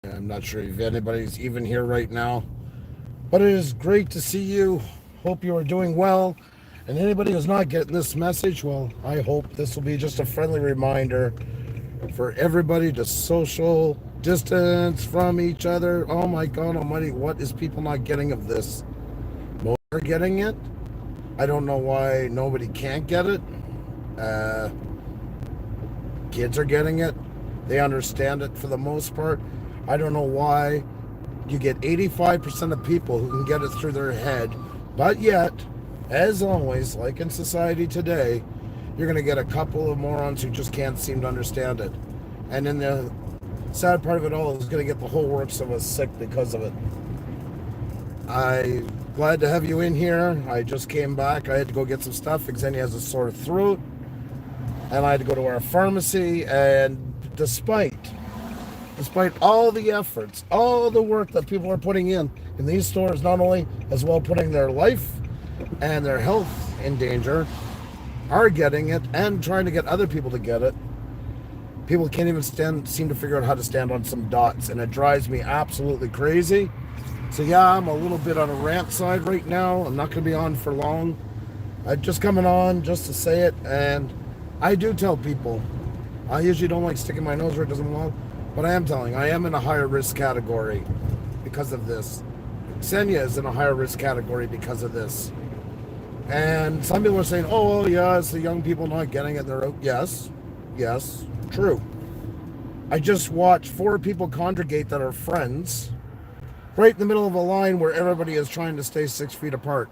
I'm not sure if anybody's even here right now, but it is great to see you. Hope you are doing well. And anybody who's not getting this message, well, I hope this will be just a friendly reminder for everybody to social distance from each other. Oh my God Almighty, what is people not getting of this? Most are getting it. I don't know why nobody can't get it. Uh, Kids are getting it. They understand it for the most part. I don't know why you get 85% of people who can get it through their head, but yet, as always, like in society today, you're going to get a couple of morons who just can't seem to understand it. And then the sad part of it all is going to get the whole works of us sick because of it. I'm glad to have you in here. I just came back. I had to go get some stuff. Xenia has a sore throat. And I had to go to our pharmacy. And despite all the efforts, all the work that people are putting in these stores, not only as well putting their life and their health in danger, are getting it and trying to get other people to get it. People can't even seem to figure out how to stand on some dots, and it drives me absolutely crazy. So yeah, I'm a little bit on a rant side right now. I'm not going to be on for long. I'm just coming on just to say it, and I do tell people. I usually don't like sticking my nose where it doesn't belong, but I am telling. I am in a higher risk category because of this. Xenia is in a higher risk category because of this. And some people are saying, oh, yeah, it's the young people not getting it. They're out. Yes, true. I just watched 4 people congregate that are friends right in the middle of a line where everybody is trying to stay 6 feet apart.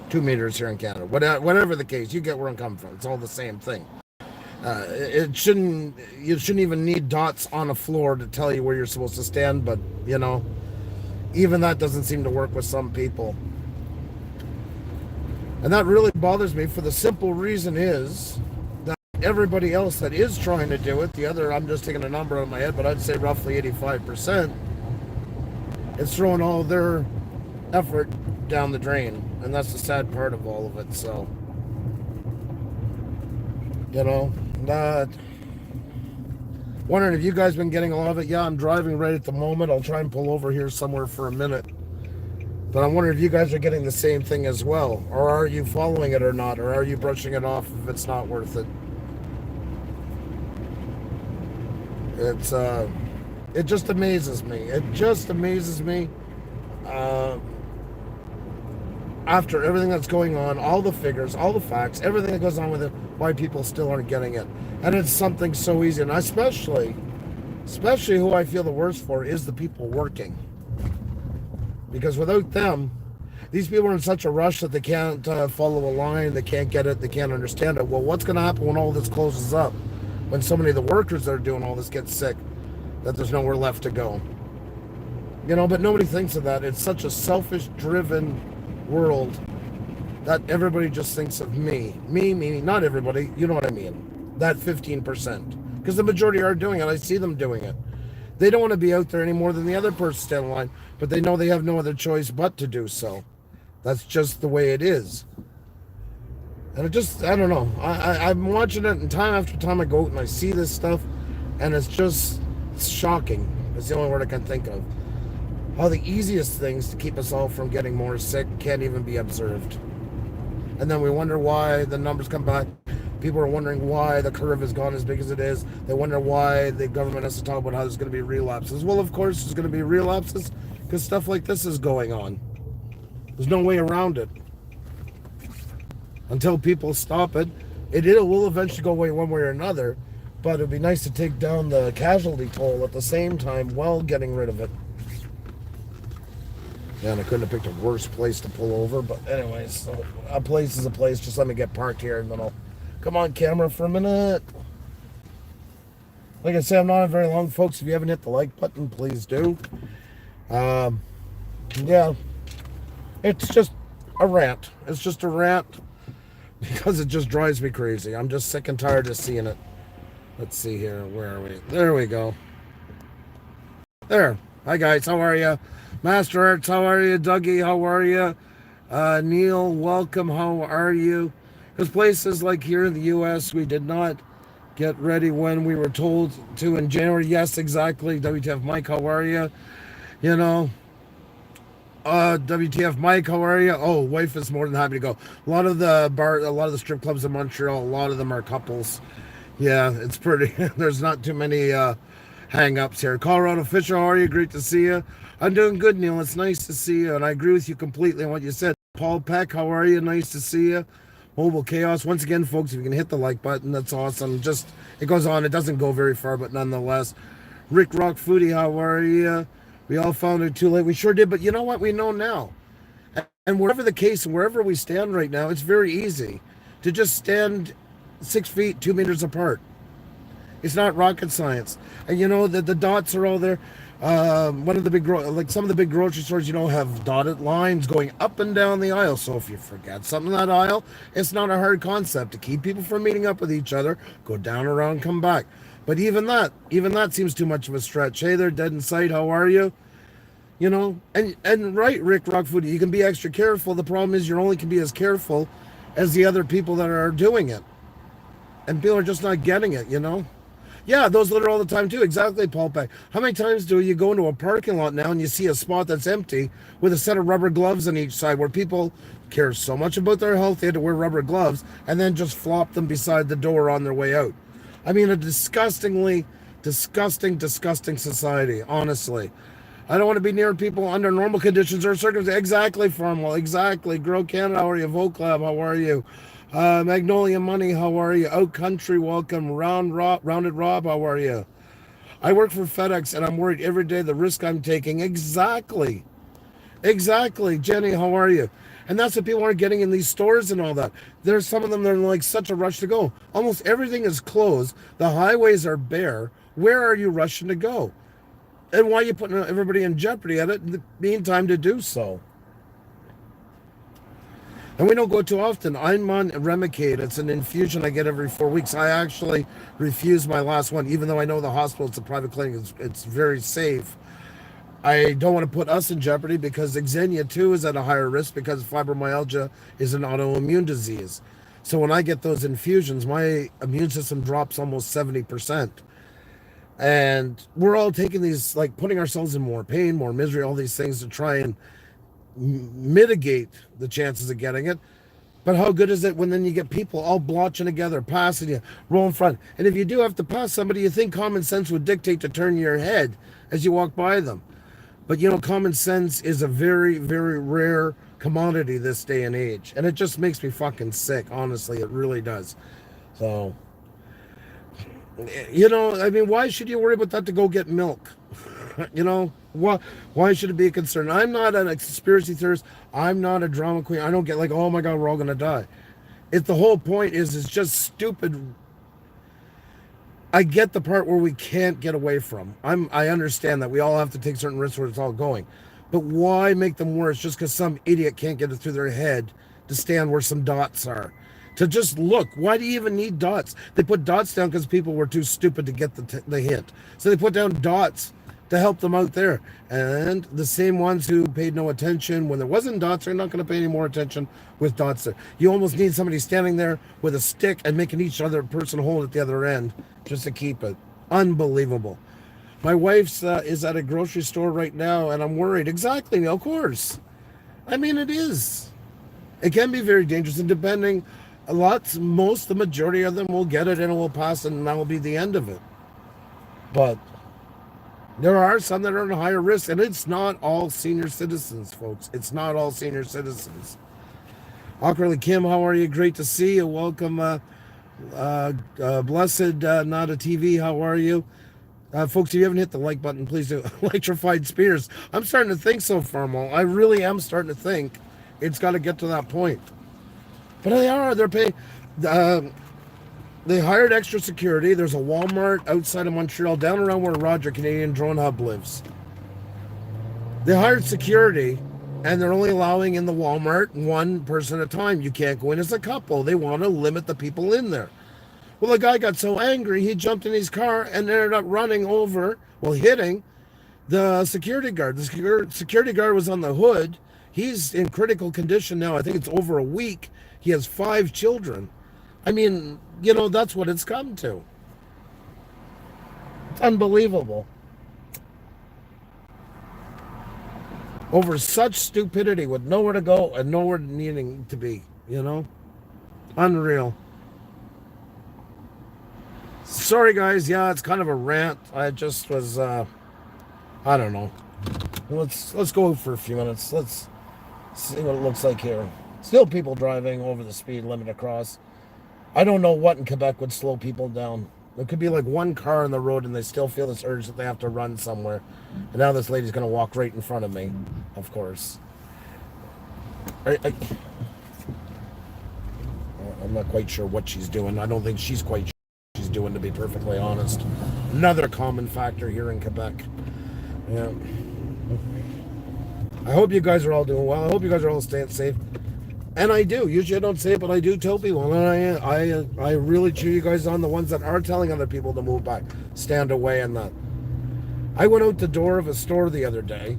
2 meters here in Canada. Whatever the case, you get where I'm coming from. It's all the same thing. You shouldn't even need dots on a floor to tell you where you're supposed to stand, but, even that doesn't seem to work with some people. And that really bothers me for the simple reason is that everybody else that is trying to do it, I'm just taking a number out of my head, but I'd say roughly 85%, is throwing all their effort down the drain. And that's the sad part of all of it. So, that. Wondering if you guys been getting a lot of it. Yeah, I'm driving right at the moment. I'll try and pull over here somewhere for a minute. But I'm wondering if you guys are getting the same thing as well. Or are you following it or not? Or are you brushing it off if it's not worth it? It just amazes me. It just amazes me. After everything that's going on, all the figures, all the facts, everything that goes on with it, why people still aren't getting it. And it's something so easy. And especially who I feel the worst for is the people working. Because without them, these people are in such a rush that they can't follow a line, they can't get it, they can't understand it. Well, what's going to happen when all this closes up? When so many of the workers that are doing all this get sick, that there's nowhere left to go. But nobody thinks of that. It's such a selfish, driven world that everybody just thinks of me, not everybody, you know what I mean, that 15%, because the majority are doing it. I see them doing it. They don't want to be out there any more than the other person standing in line, but they know they have no other choice but to do so. That's just the way it is. And I don't know, I'm watching it, and time after time I go out and I see this stuff, and it's shocking. It's the only word I can think of. How the easiest things to keep us all from getting more sick can't even be observed. And then we wonder why the numbers come back. People are wondering why the curve has gone as big as it is. They wonder why the government has to talk about how there's going to be relapses. Well, of course there's going to be relapses because stuff like this is going on. There's no way around it. Until people stop it, it will eventually go away one way or another. But it'd be nice to take down the casualty toll at the same time while getting rid of it. Man, I couldn't have picked a worse place to pull over, but anyways, so a place is a place. Just let me get parked here, and then I'll come on camera for a minute. Like I said, I'm not on very long, folks. If you haven't hit the like button, please do. Yeah, it's just a rant. It's just a rant because it just drives me crazy. I'm just sick and tired of seeing it. Let's see here. Where are we? There we go. There. Hi, guys. How are you? Master Arts, how are you? Dougie, how are you? Neil, welcome. How are you? Because places like here in the U.S., we did not Get ready when we were told to in January. Yes, exactly. WTF Mike, how are you? You know, WTF Mike, how are you? Oh, wife is more than happy to go. A lot of the strip clubs in Montreal, a lot of them are couples. Yeah, it's pretty. There's not too many hang ups here. Colorado Fisher, how are you? Great to see you. I'm doing good, Neil. It's nice to see you, and I agree with you completely on what you said. Paul Peck, how are you? Nice to see you. Mobile Chaos. Once again, folks, if you can hit the like button, that's awesome. Just, it goes on. It doesn't go very far, but nonetheless. Rick Rock Foodie, how are you? We all found it too late. We sure did, but you know what? We know now. And wherever the case, and wherever we stand right now, it's very easy to just stand 6 feet, 2 meters apart. It's not rocket science. And you know that the dots are all there. One of the like some of the big grocery stores, have dotted lines going up and down the aisle. So if you forget something in that aisle, it's not a hard concept to keep people from meeting up with each other. Go down, around, come back. But even that seems too much of a stretch. Hey there, Dead in Sight, how are you? And right, Rick Rockfood, you can be extra careful. The problem is you only can be as careful as the other people that are doing it. And people are just not getting it. Yeah, those litter all the time too. Exactly, Paul Peck. How many times do you go into a parking lot now and you see a spot that's empty with a set of rubber gloves on each side where people care so much about their health they had to wear rubber gloves and then just flop them beside the door on their way out? I mean, a disgusting society, honestly. I don't want to be near people under normal conditions or circumstances. Exactly, Farmwell. Exactly. Grow Canada, how are you? Vote Club, how are you? Magnolia Money, how are you? Out Country, welcome. Rounded Rob, how are you? I work for FedEx and I'm worried every day the risk I'm taking. Exactly. Jenny, how are you? And that's what people aren't getting in these stores and all that. There's some of them that are like such a rush to go. Almost everything is closed. The highways are bare. Where are you rushing to go? And why are you putting everybody in jeopardy at it in the meantime to do so? And we don't go too often. I'm on Remicade. It's an infusion I get every 4 weeks. I actually refused my last one, even though I know the hospital, it's a private clinic, it's very safe. I don't want to put us in jeopardy because Xenia too is at a higher risk because fibromyalgia is an autoimmune disease. So when I get those infusions, my immune system drops almost 70%. And we're all taking these, like putting ourselves in more pain, more misery, all these things to try and mitigate the chances of getting it. But how good is it when then you get people all blotching together, passing you, roll in front. And if you do have to pass somebody, you think common sense would dictate to turn your head as you walk by them. But common sense is a very, very rare commodity this day and age. And it just makes me fucking sick, honestly. It really does. So, I mean, why should you worry about that to go get milk? Why should it be a concern? I'm not a conspiracy theorist. I'm not a drama queen. I don't get like, oh my God, we're all going to die. The whole point is, it's just stupid. I get the part where we can't get away from. I understand that we all have to take certain risks where it's all going. But why make them worse just because some idiot can't get it through their head to stand where some dots are? To just look. Why do you even need dots? They put dots down because people were too stupid to get the hint. So they put down dots to help them out there. And the same ones who paid no attention when there wasn't dots are not going to pay any more attention with dots there. You almost need somebody standing there with a stick and making each other person hold at the other end just to keep it. Unbelievable. My wife's is at a grocery store right now and I'm worried. Exactly, of course. I mean, it is. It can be very dangerous, and depending, the majority of them will get it and it will pass and that will be the end of it. But there are some that are at higher risk, and it's not all senior citizens, folks. It's not all senior citizens. Awkwardly Kim, how are you? Great to see you. Welcome, Blessed Not a TV, how are you? Folks, if you haven't hit the like button, please do. Electrified Spears. I'm starting to think so, Farmo. I really am starting to think it's got to get to that point. But they're paying. They hired extra security. There's a Walmart outside of Montreal, down around where Roger, Canadian Drone Hub, lives. They hired security, and they're only allowing in the Walmart one person at a time. You can't go in as a couple. They want to limit the people in there. Well, the guy got so angry, he jumped in his car and ended up running over, hitting the security guard. The security guard was on the hood. He's in critical condition now. I think it's over a week. He has 5 children. I mean, that's what it's come to. It's unbelievable. Over such stupidity with nowhere to go and nowhere needing to be, you know? Unreal. Sorry, guys. Yeah, it's kind of a rant. I just was, I don't know. Let's go for a few minutes. Let's see what it looks like here. Still people driving over the speed limit across. I don't know what in Quebec would slow people down. There could be like one car on the road and they still feel this urge that they have to run somewhere. And now this lady's going to walk right in front of me, of course. I'm not quite sure what she's doing. I don't think she's quite sure what she's doing, to be perfectly honest. Another common factor here in Quebec. Yeah. I hope you guys are all doing well. I hope you guys are all staying safe. And I do. Usually I don't say it, but I do tell people. And I really cheer you guys on, the ones that are telling other people to move back, stand away, and that. I went out the door of a store the other day.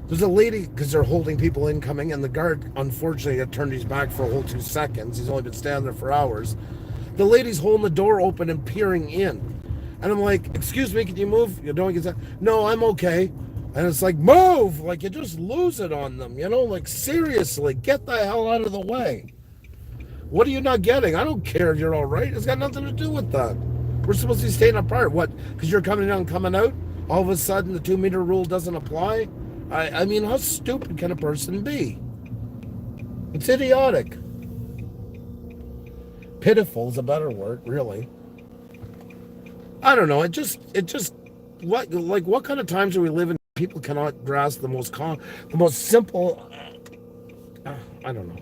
There's a lady, because they're holding people incoming, and the guard, unfortunately, had turned his back for a whole 2 seconds. He's only been standing there for hours. The lady's holding the door open and peering in. And I'm like, excuse me, can you move? You don't get that. No, I'm okay. And it's like, move! Like, you just lose it on them, you know? Like, seriously, get the hell out of the way. What are you not getting? I don't care if you're all right. It's got nothing to do with that. We're supposed to be staying apart. What? Because you're coming in and coming out? All of a sudden, the 2-meter rule doesn't apply? I mean, how stupid can a person be? It's idiotic. Pitiful is a better word, really. I don't know. It just, what kind of times are we living? People cannot grasp the most simple. I don't know.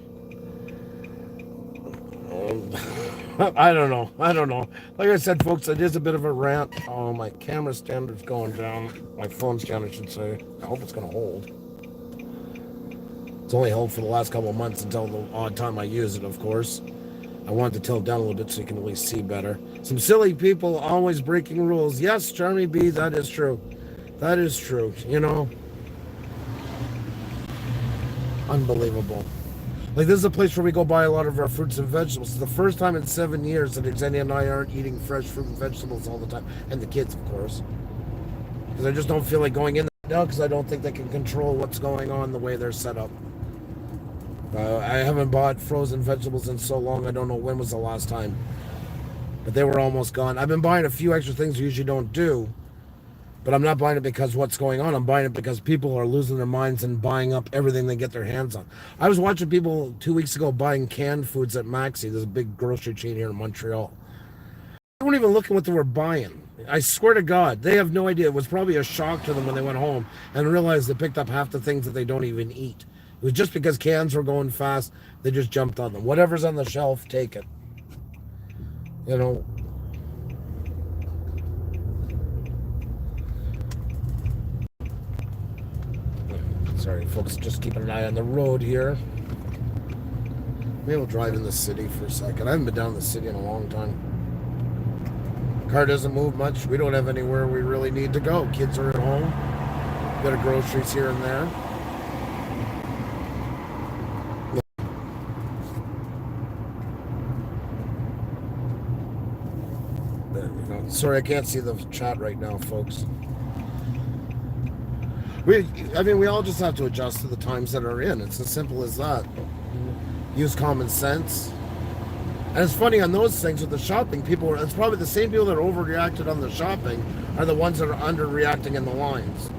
I don't know. Like I said, folks, it is a bit of a rant. Oh, my camera standard's going down. My phone stand, I should say. I hope it's going to hold. It's only held for the last couple of months until the odd time I use it, of course. I want to tilt down a little bit so you can really see better. Some silly people always breaking rules. Yes, Jeremy B, that is true. That is true, you know. Unbelievable. Like, this is a place where we go buy a lot of our fruits and vegetables. It's the first time in 7 years that Xenia and I aren't eating fresh fruit and vegetables all the time. And the kids, of course. Because I just don't feel like going in there now, because I don't think they can control what's going on the way they're set up. I haven't bought frozen vegetables in so long, I don't know when was the last time. But they were almost gone. I've been buying a few extra things I usually don't do. But I'm not buying it because what's going on. I'm buying it because people are losing their minds and buying up everything they get their hands on. I was watching people 2 weeks ago buying canned foods at Maxi. There's a big grocery chain here in Montreal. They weren't even looking what they were buying. I swear to God, they have no idea. It was probably a shock to them when they went home and realized they picked up half the things that they don't even eat. It was just because cans were going fast, they just jumped on them. Whatever's on the shelf, take it. You know. Sorry, folks, just keeping an eye on the road here. Maybe we'll drive in the city for a second. I haven't been down the city in a long time. Car doesn't move much. We don't have anywhere we really need to go. Kids are at home. Bit of groceries here and there. Sorry, I can't see the chat right now, folks. We all just have to adjust to the times that are in. It's as simple as that. Use common sense. And it's funny on those things with the shopping, it's probably the same people that overreacted on the shopping are the ones that are underreacting in the lines.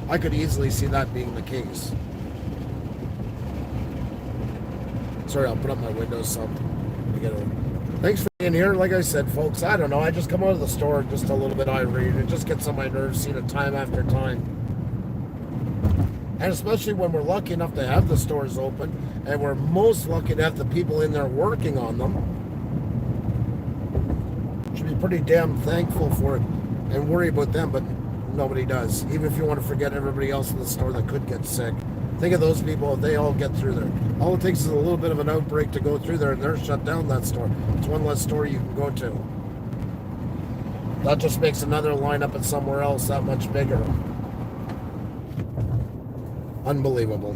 I could easily see that being the case. Sorry, I'll put up my windows some. Thanks for being here. Like I said, folks, I don't know. I just come out of the store just a little bit irate. It just gets on my nerves seeing it time after time. And especially when we're lucky enough to have the stores open, and we're most lucky to have the people in there working on them. Should be pretty damn thankful for it and worry about them, but nobody does. Even if you want to forget everybody else in the store that could get sick. Think of those people, they all get through there. All it takes is a little bit of an outbreak to go through there, and they're shut down, that store. It's one less store you can go to. That just makes another lineup at somewhere else that much bigger. Unbelievable.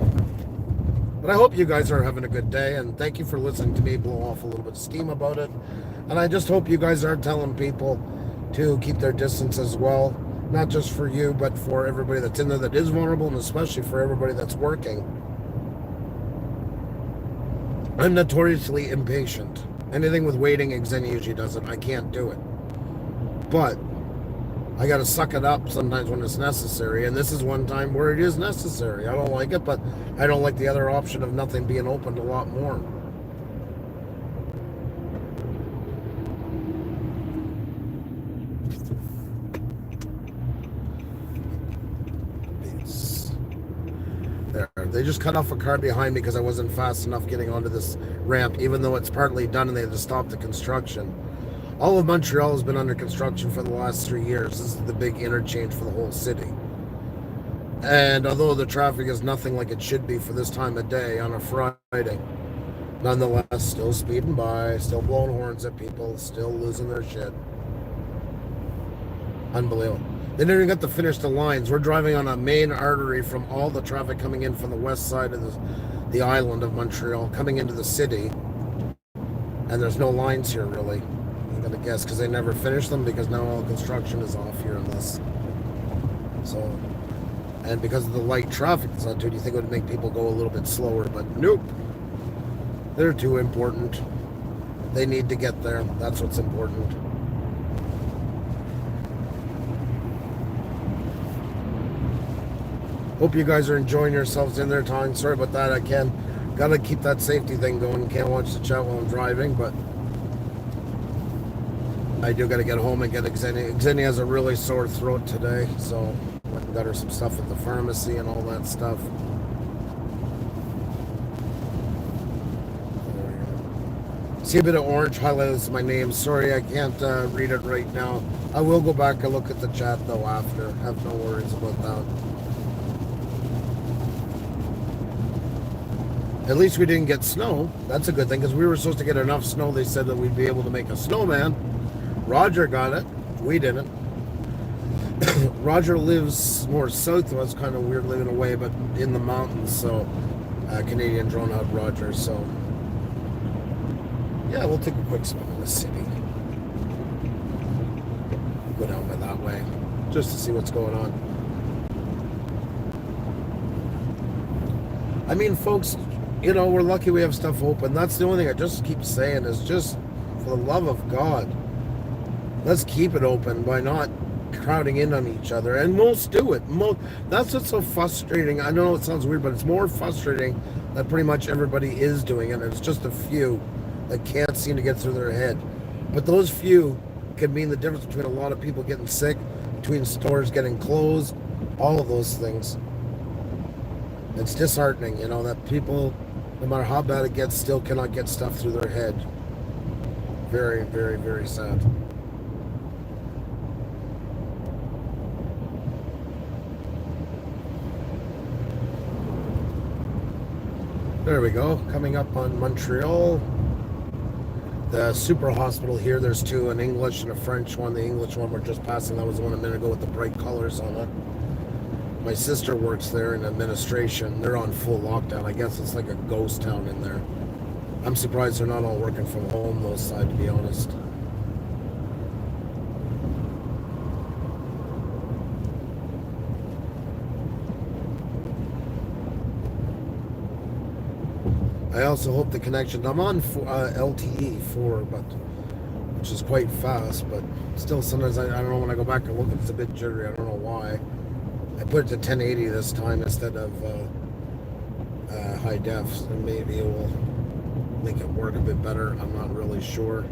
But I hope you guys are having a good day, and thank you for listening to me blow off a little bit of steam about it. And I just hope you guys are telling people, to keep their distance as well. Not just for you, but for everybody that's in there that is vulnerable, and especially for everybody that's working. I'm notoriously impatient. Anything with waiting, Xenia usually does it. I can't do it. But I got to suck it up sometimes when it's necessary, and this is one time where it is necessary. I don't like it, but I don't like the other option of nothing being opened a lot more. There. They just cut off a car behind me because I wasn't fast enough getting onto this ramp, even though it's partly done and they had to stop the construction. All of Montreal has been under construction for the last 3 years. This is the big interchange for the whole city. And although the traffic is nothing like it should be for this time of day on a Friday, nonetheless, still speeding by, still blowing horns at people, still losing their shit. Unbelievable. They never even got to finish the lines. We're driving on a main artery from all the traffic coming in from the west side of the island of Montreal, coming into the city. And there's no lines here, really. I'm going to guess because they never finished them because now all construction is off here in this. So, and because of the light traffic that's on too, you think it would make people go a little bit slower, but nope. They're too important. They need to get there. That's what's important. Hope you guys are enjoying yourselves in there, Tom. Sorry about that. I gotta keep that safety thing going. Can't watch the chat while I'm driving, but I do gotta get home and get Xenia. Xenia has a really sore throat today, so I got her some stuff at the pharmacy and all that stuff. See a bit of orange highlighted as my name. Sorry, I can't read it right now. I will go back and look at the chat though after. Have no worries about that. At least we didn't get snow. That's a good thing because we were supposed to get enough snow. They said that we'd be able to make a snowman. Roger got it. We didn't. Roger lives more south of us, kind of weird living away, but in the mountains. So Canadian drone out Roger. So yeah, we'll take a quick swim in the city. Go down by that way just to see what's going on. I mean, folks, you know, we're lucky we have stuff open. That's the only thing I just keep saying is just, for the love of God, let's keep it open by not crowding in on each other. And most do it. That's what's so frustrating. I know it sounds weird, but it's more frustrating that pretty much everybody is doing it. And it's just a few that can't seem to get through their head. But those few can mean the difference between a lot of people getting sick, between stores getting closed, all of those things. It's disheartening, you know, that people, no matter how bad it gets, still cannot get stuff through their head. Very, very, very sad. There we go. Coming up on Montreal. The super hospital here, there's two, an English and a French one. The English one we're just passing, that was the one a minute ago with the bright colors on it. My sister works there in administration. They're on full lockdown. I guess it's like a ghost town in there. I'm surprised they're not all working from home, those side, to be honest. I also hope the connection, I'm on LTE 4, but which is quite fast, but still sometimes I don't know, when I go back and look, it's a bit jittery. I don't know why. I put it to 1080 this time instead of high def, and maybe it will make it work a bit better. I'm not really sure.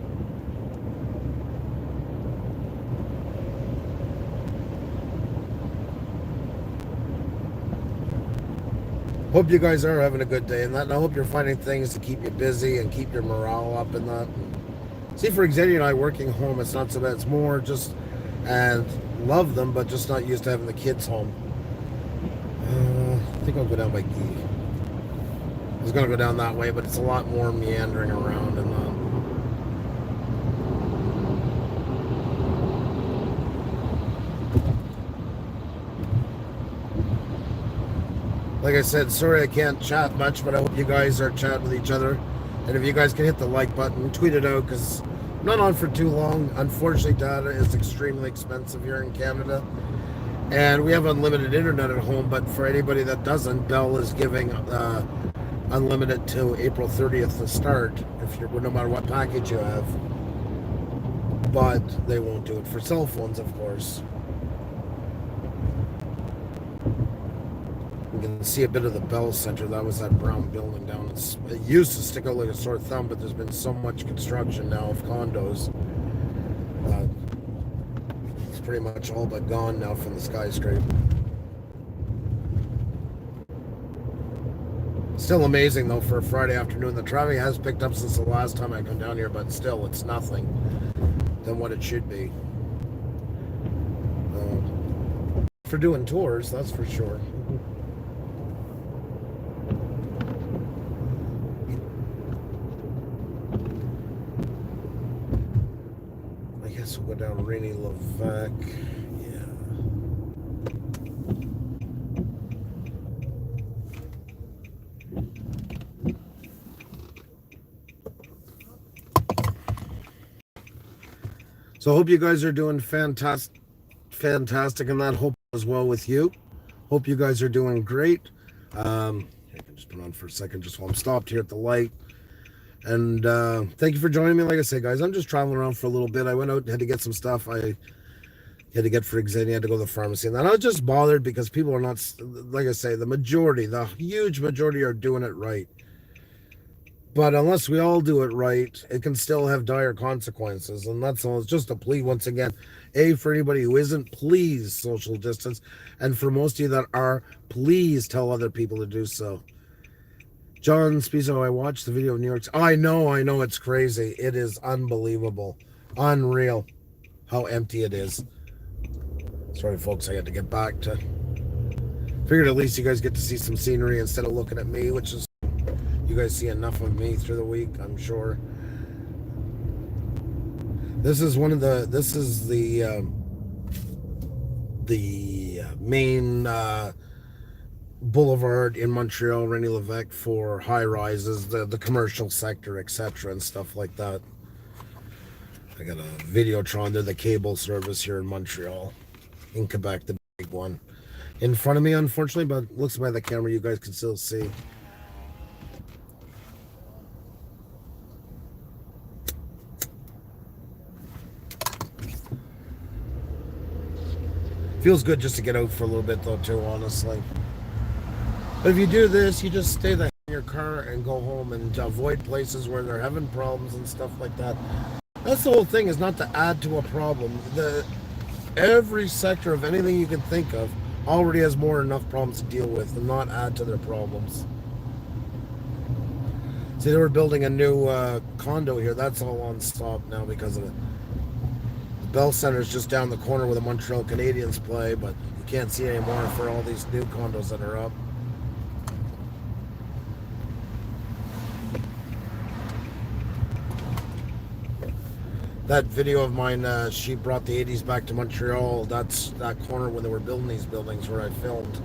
Hope you guys are having a good day, and I hope you're finding things to keep you busy and keep your morale up and that. See, for Xenia and I working home, it's not so bad. It's more just, and love them, but just not used to having the kids home. I think I'll go down by Gee. I was going to go down that way, but it's a lot more meandering around and like I said, sorry I can't chat much, but I hope you guys are chatting with each other. And if you guys can hit the like button, tweet it out, because not on for too long. Unfortunately, data is extremely expensive here in Canada. And we have unlimited internet at home, but for anybody that doesn't, Bell is giving unlimited to April 30th to start, if you're, no matter what package you have. But they won't do it for cell phones, of course. You can see a bit of the Bell Center. That was that brown building down. It used to stick out like a sore thumb, but there's been so much construction now of condos. It's pretty much all but gone now from the skyscraper. Still amazing though for a Friday afternoon. The traffic has picked up since the last time I come down here, but still it's nothing than what it should be. For doing tours, that's for sure. I guess we'll go down Rainy Levesque. Yeah. So I hope you guys are doing fantastic, and that hope as well with you. Hope you guys are doing great. I can just put on for a second just while I'm stopped here at the light. And thank you for joining me. Like I say, guys, I'm just traveling around for a little bit. I went out and had to get some stuff. I had to get for Xenia, had to go to the pharmacy. And then I was just bothered because people are not, like I say, the huge majority are doing it right. But unless we all do it right, it can still have dire consequences. And that's all. It's just a plea once again. For anybody who isn't, please social distance. And for most of you that are, please tell other people to do so. John Spizo, I watched the video of New York. I know, it's crazy. It is unbelievable. Unreal how empty it is. Sorry, folks, I had to get back to... Figured at least you guys get to see some scenery instead of looking at me, which is... You guys see enough of me through the week, I'm sure. This is the main boulevard in Montreal, Rainy Levesque, for high rises, the commercial sector, etc., and stuff like that. I got a Videotron. They're the cable service here in Montreal, in Quebec, the big one. In front of me, unfortunately, but looks by the camera, you guys can still see. Feels good just to get out for a little bit though too, honestly. But if you do this, you just stay in your car and go home and avoid places where they're having problems and stuff like that. That's the whole thing, is not to add to a problem. Every sector of anything you can think of already has more than enough problems to deal with and not add to their problems. See, they were building a new condo here. That's all on stop now because of it. Bell Center is just down the corner where the Montreal Canadiens play, but you can't see anymore for all these new condos that are up. That video of mine, she brought the 80s back to Montreal. That's that corner when they were building these buildings where I filmed.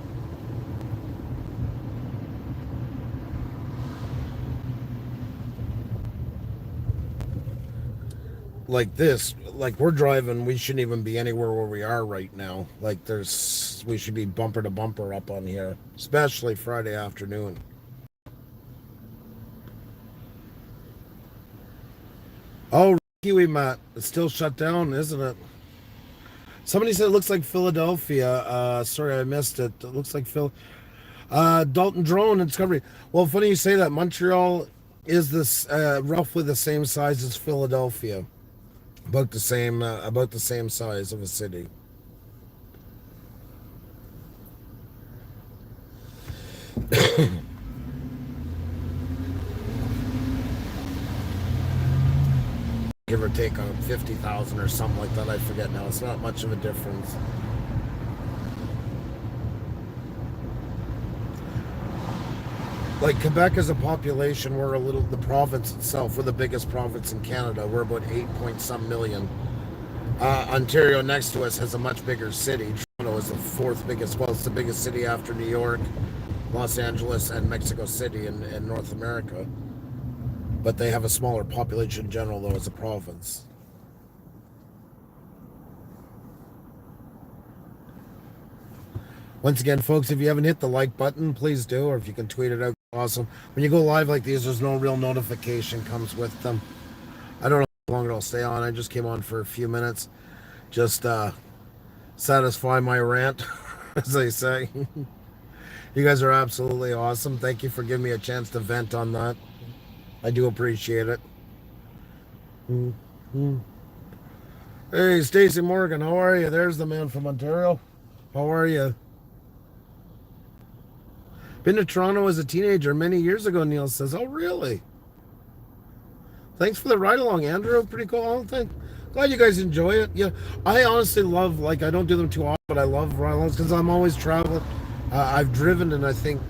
Like this, like we're driving, we shouldn't even be anywhere where we are right now. Like we should be bumper to bumper up on here, especially Friday afternoon. Oh, Kiwi Mat, it's still shut down, isn't it? Somebody said it looks like Philadelphia. Sorry, I missed it. It looks like Dalton Drone and Discovery. Well, funny you say that. Montreal is this roughly the same size as Philadelphia. About the same size of a city. Give or take on 50,000 or something like that. I forget now. It's not much of a difference. Like Quebec as a population, we're the province itself, we're the biggest province in Canada. We're about 8-point-some million. Ontario next to us has a much bigger city. Toronto is the fourth biggest, well, it's the biggest city after New York, Los Angeles, and Mexico City in North America. But they have a smaller population in general, though, as a province. Once again, folks, if you haven't hit the like button, please do, or if you can tweet it out, awesome. When you go live like these, there's no real notification comes with them. I don't know how long it'll stay on. I just came on for a few minutes. Just satisfy my rant, as they say. You guys are absolutely awesome. Thank you for giving me a chance to vent on that. I do appreciate it. Hey, Stacy Morgan, how are you? There's the man from Ontario. How are you? Been to Toronto as a teenager many years ago, Neil says. Oh, really? Thanks for the ride along, Andrew. Pretty cool. I don't think. Glad you guys enjoy it. Yeah, I honestly love, like, I don't do them too often, but I love ride alongs because I'm always traveling. I've driven in, I think,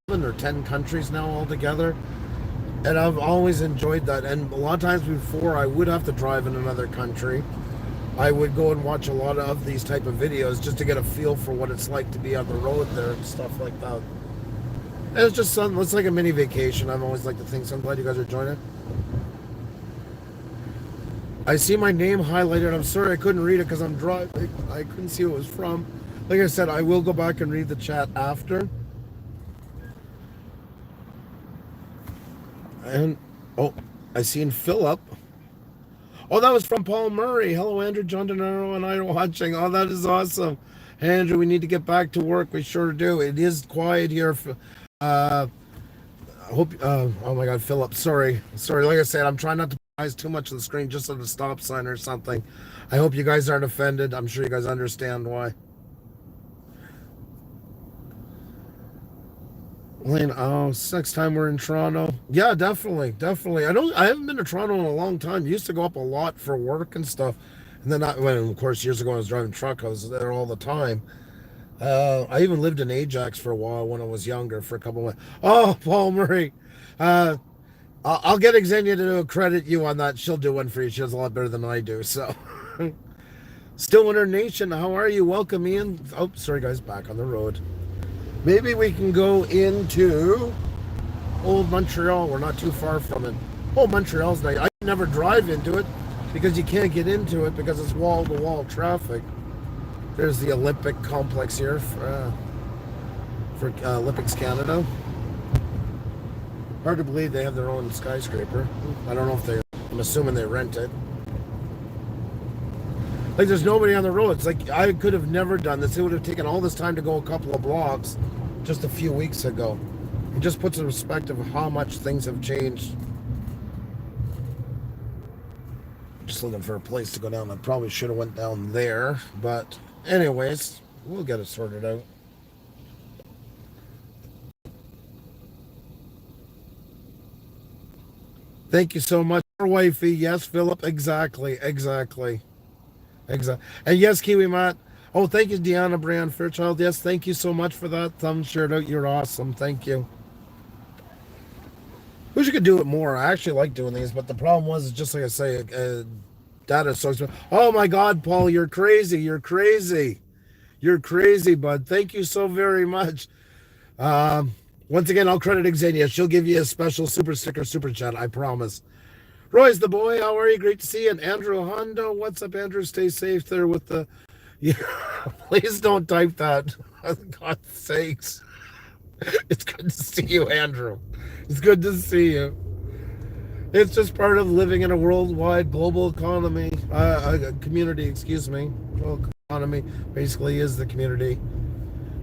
11 or 10 countries now altogether. And I've always enjoyed that. And a lot of times before I would have to drive in another country, I would go and watch a lot of these type of videos just to get a feel for what it's like to be on the road there and stuff like that. And it's just something, it's like a mini vacation. I've always liked to think, so I'm glad you guys are joining. I see my name highlighted. I'm sorry I couldn't read it because I'm driving. I couldn't see what it was from. Like I said, I will go back and read the chat after. And, oh, I seen Philip. Oh, that was from Paul Murray. Hello, Andrew, John DeNaro, and I are watching. Oh, that is awesome. Andrew, we need to get back to work. We sure do. It is quiet here. I hope, oh my God, Philip, sorry. Like I said, I'm trying not to put eyes too much on the screen, just at a stop sign or something. I hope you guys aren't offended. I'm sure you guys understand why. Lane, oh, next time we're in Toronto. Yeah, definitely. I haven't been to Toronto in a long time. Used to go up a lot for work and stuff. And then when, of course, years ago I was driving truck, I was there all the time. I even lived in Ajax for a while when I was younger for a couple of months. Oh, Paul Murray. I'll get Xenia to credit you on that. She'll do one for you. She does a lot better than I do. So, Stillwater Nation, how are you? Welcome, Ian. Oh, sorry, guys, back on the road. Maybe we can go into old Montreal. We're not too far from it. Oh, Montreal's nice. I never drive into it because you can't get into it because it's wall-to-wall traffic. There's the Olympic complex here for Olympics Canada. Hard to believe they have their own skyscraper. I don't know if I'm assuming they rent it. Like, there's nobody on the road. It's like I could have never done this. It would have taken all this time to go a couple of blocks just a few weeks ago. It just puts in perspective of how much things have changed. Just looking for a place to go down. I probably should have went down there, but anyways, we'll get it sorted out. Thank you so much, wifey. Yes, Philip. Exactly. And yes, Kiwi Matt. Oh, thank you, Deanna Brand Fairchild. Yes, thank you so much for that. Thumbs shared out. You're awesome. Thank you. Wish you could do it more. I actually like doing these, but the problem was, just like I say, data is so expensive. Oh my God, Paul, you're crazy. You're crazy, bud. Thank you so very much. Once again, I'll credit Xenia. She'll give you a special super sticker, super chat. I promise. Roy's the boy. How are you? Great to see you. And Andrew Hondo. What's up, Andrew? Stay safe there with the... Yeah, please don't type that. For God's sakes. It's good to see you, Andrew. It's good to see you. It's just part of living in a worldwide global economy. Community, excuse me. Well, economy basically is the community.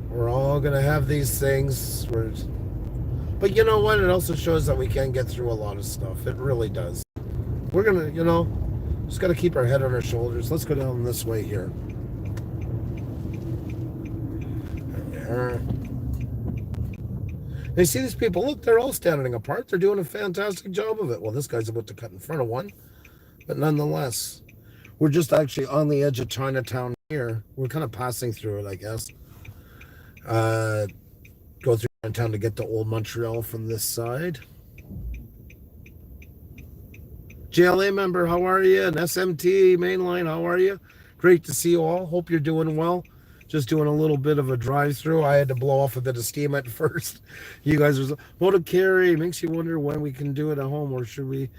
We're all going to have these things. But you know what? It also shows that we can get through a lot of stuff. It really does. We're going to, just got to keep our head on our shoulders. Let's go down this way here. You see these people? Look, they're all standing apart. They're doing a fantastic job of it. Well, this guy's about to cut in front of one. But nonetheless, we're just actually on the edge of Chinatown here. We're kind of passing through it, I guess. Go through Chinatown to get to Old Montreal from this side. JLA member, how are you? And SMT mainline, how are you? Great to see you all. Hope you're doing well. Just doing a little bit of a drive-through. I had to blow off a bit of steam at first. You guys are motor carry. Makes you wonder when we can do it at home, or should we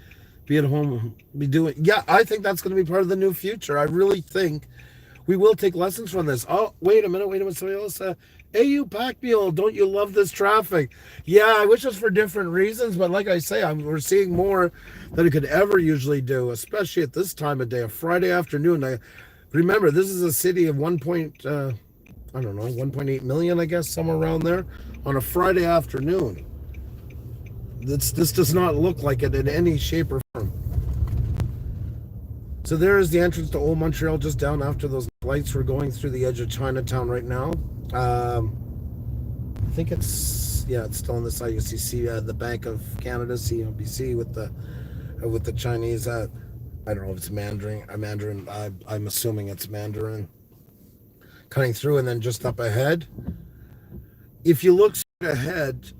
be at home? Yeah, I think that's going to be part of the new future. I really think We will take lessons from this. Oh, wait a minute, somebody else. Hey, you pack mule, don't you love this traffic? Yeah, I wish it was for different reasons, but like I say, we're seeing more than it could ever usually do, especially at this time of day, a Friday afternoon. Remember, this is a city of I don't know, 1.8 million, I guess, somewhere around there, on a Friday afternoon. This does not look like it in any shape or form. So there is the entrance to Old Montreal, just down after those lights. We're going through the edge of Chinatown right now. I think it's still on the side. You see the Bank of Canada, CNBC, with the Chinese. I don't know if it's Mandarin. I'm assuming it's Mandarin. Cutting through, and then just up ahead. If you look straight ahead,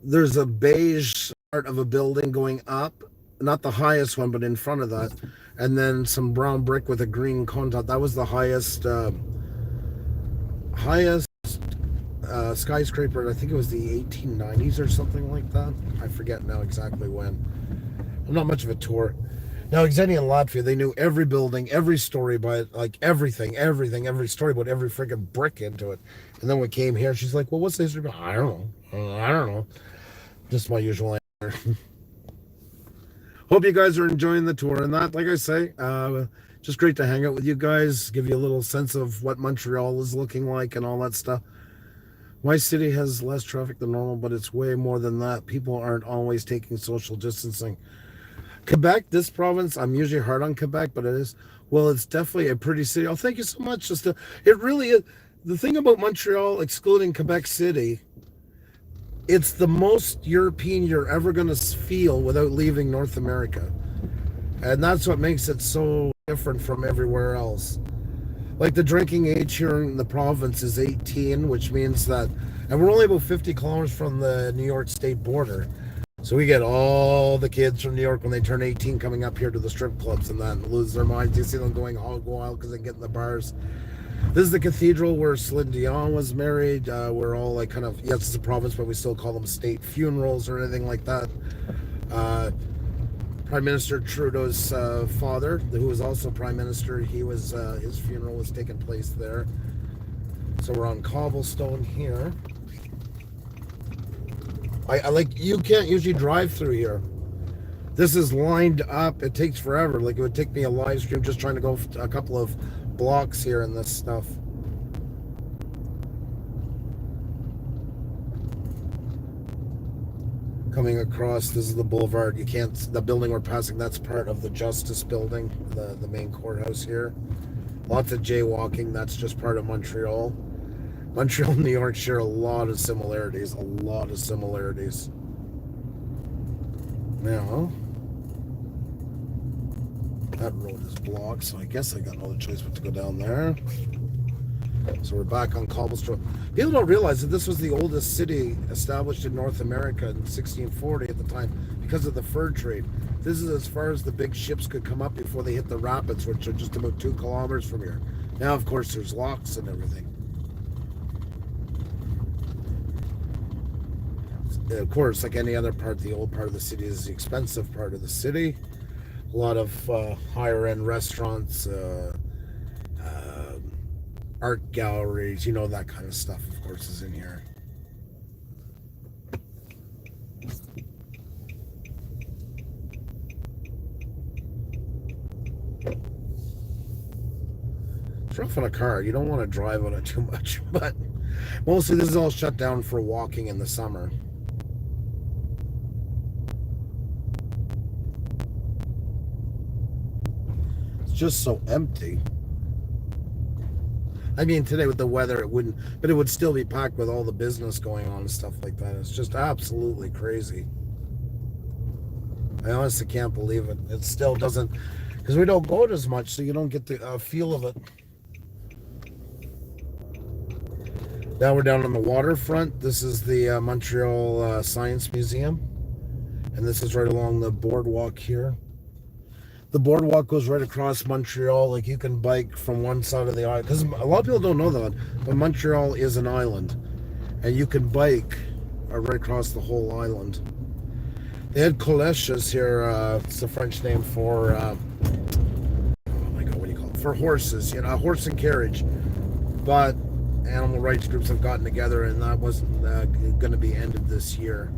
there's a beige part of a building going up. Not the highest one, but in front of that, and then some brown brick with a green cone top. That was the highest skyscraper. I think it was the 1890s or something like that. I forget now exactly when. I'm not much of a tour. Now, Xenia in Latvia, they knew every building, every story by it, like everything, every story about every freaking brick into it. And then we came here, she's like, well, what's the history? I don't know. Just my usual answer. Hope you guys are enjoying the tour, and that, like I say, just great to hang out with you guys, give you a little sense of what Montreal is looking like and all that stuff. My city has less traffic than normal, but it's way more than that. People aren't always taking social distancing. Quebec, this province, I'm usually hard on Quebec, but it's definitely a pretty city. Oh, thank you so much. It really is. The thing about Montreal, excluding Quebec City, it's the most European you're ever going to feel without leaving North America. And that's what makes it so different from everywhere else. Like the drinking age here in the province is 18, which means that, and we're only about 50 kilometers from the New York state border. So we get all the kids from New York when they turn 18 coming up here to the strip clubs and then lose their minds. You see them going hog wild because they get in the bars. This is the cathedral where Celine Dion was married. We're all like kind of, yes, it's a province, but we still call them state funerals or anything like that. Prime Minister Trudeau's father, who was also Prime Minister, his funeral was taking place there. So we're on cobblestone here. I like, you can't usually drive through here. This is lined up. It takes forever. Like, it would take me a live stream just trying to go a couple of blocks here and this stuff. Coming across, this is the boulevard. You can't, the building we're passing, that's part of the Justice building, the main courthouse here. Lots of jaywalking. That's just part of Montreal. Montreal and New York share a lot of similarities. Now, that road is blocked, so I guess I got no other choice but to go down there. So we're back on cobblestone. People don't realize that this was the oldest city established in North America in 1640 at the time because of the fur trade. This is as far as the big ships could come up before they hit the rapids, which are just about 2 kilometers from here. Now, of course, there's locks and everything. Of course, like any other part, the old part of the city is the expensive part of the city. A lot of higher-end restaurants, art galleries, that kind of stuff, of course, is in here. It's rough on a car. You don't want to drive on it too much, but mostly this is all shut down for walking in the summer. Just so empty. I mean, today with the weather, it wouldn't, but it would still be packed with all the business going on and stuff like that. It's just absolutely crazy. I honestly can't believe it. It still doesn't, because we don't go as much, so you don't get the feel of it. Now we're down on the waterfront. This is the Montreal Science Museum, and this is right along the boardwalk here. The boardwalk goes right across Montreal. Like, you can bike from one side of the island, because a lot of people don't know that, but Montreal is an island, and you can bike right across the whole island. They had calèches here. It's the French name for for horses, horse and carriage. But animal rights groups have gotten together, and that wasn't going to be ended this year.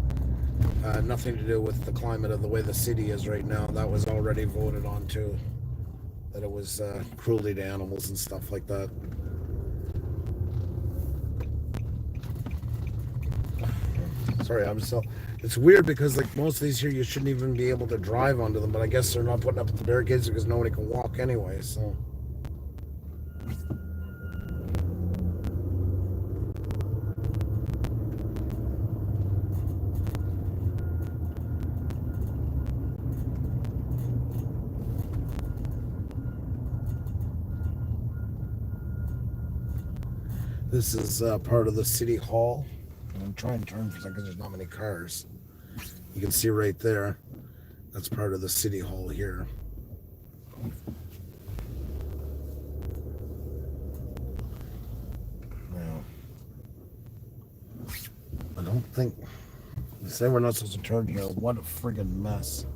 Nothing to do with the climate of the way the city is right now. That was already voted on too. That it was cruelty to animals and stuff like that. Sorry, I'm still. It's weird because like most of these here, you shouldn't even be able to drive onto them, but I guess they're not putting up the barricades because nobody can walk anyway. So. This is part of the city hall. I'm trying to turn for a second because there's not many cars. You can see right there. That's part of the city hall here. Now, I don't think they say we're not supposed to turn here. What a friggin' mess.